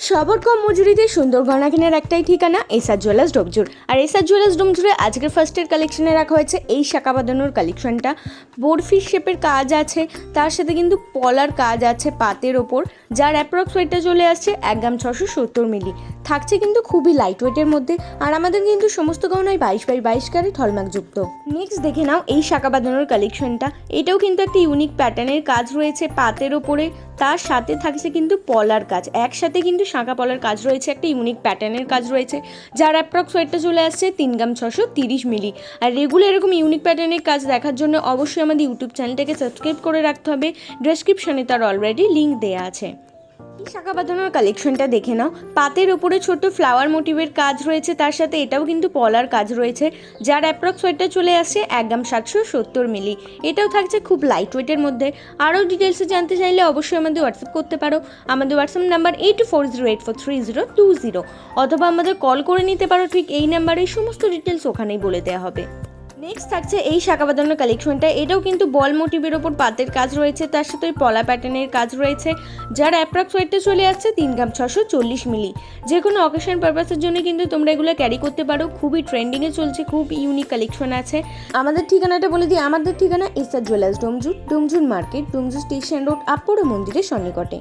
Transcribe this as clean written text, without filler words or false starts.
সবার কম মজুরিতে সুন্দর গয়না কেনার একটাই ঠিকানা এসআর জুয়েলার্স ডোমজুর। আর এসআর জুয়েলার্স ডোমজুরে আজকের ফার্স্টের কালেকশনে রাখা হয়েছে এই শাঁখা বাঁধানোর কালেকশনটা। বরফি শেপের কাজ আছে, তার সাথে কিন্তু পলার কাজ আছে পাতের ওপর, যার অ্যাপ্রক্স ওয়েটটা চলে আসছে 1 গ্রাম 670 মিলি। থাকছে কিন্তু খুবই লাইট ওয়েটের মধ্যে। আর আমাদের কিন্তু সমস্ত গহনায় 22x22 ক্যারেট হলমার্কযুক্ত। নেক্সট দেখে নাও এই শাঁখা বাঁধানোর কালেকশনটা। এটাও কিন্তু একটা ইউনিক প্যাটার্নের কাজ রয়েছে পাতের ওপরে, তার সাথে থাকছে কিন্তু পলার কাজ। একসাথে কিন্তু শাঁখা পলার কাজ রয়েছে, একটা ইউনিক প্যাটার্নের কাজ রয়েছে, যার অ্যাপ্রক্স ওয়েটটা চলে আসছে 3 গ্রাম 630 মিলি। আর রেগুলার এরকম ইউনিক প্যাটার্নের কাজ দেখার জন্য অবশ্যই আমাদের ইউটিউব চ্যানেলটাকে সাবস্ক্রাইব করে রাখতে হবে। ডেসক্রিপশনে তার অলরেডি লিঙ্ক দেওয়া আছে। এই শাঁখা বাঁধানোর কালেকশনটা দেখে নাও। পাতের ওপরে ছোট্ট ফ্লাওয়ার মোটিভের কাজ রয়েছে, তার সাথে এটাও কিন্তু পলার কাজ রয়েছে, যার অ্যাপ্রক্স ওয়েটটা চলে আসছে 1 গ্রাম 770 মিলি। এটাও থাকছে খুব লাইট ওয়েটের মধ্যে। আরও ডিটেলসে জানতে চাইলে অবশ্যই আমাদের হোয়াটসঅ্যাপ করতে পারো। আমাদের হোয়াটসঅ্যাপ নাম্বার 8408430020, অথবা আমাদের কল করে নিতে পারো ঠিক এই নাম্বারে। সমস্ত ডিটেলস ওখানেই বলে দেওয়া হবে। নেক্সট থাকছে এই শাঁখা বাঁধানোর কালেকশনটা। এটাও কিন্তু বল মোটিভের ওপর পাতের কাজ রয়েছে, তার সাথে ওই পলা প্যাটার্নের কাজ রয়েছে, যার অ্যাপ্রক্স ওয়েটটা চলে আসছে 3 গ্রাম 640 মিলি। যে কোনো অকেশন পারপাসের জন্য কিন্তু তোমরা এগুলো ক্যারি করতে পারো। খুবই ট্রেন্ডিংয়ে চলছে, খুব ইউনিক কালেকশন আছে। আমাদের ঠিকানাটা বলে দিই। আমাদের ঠিকানা SR jewellers Domjur, Domjur market, Domjur station road, আপর মন্দিরের সন্নিকটে।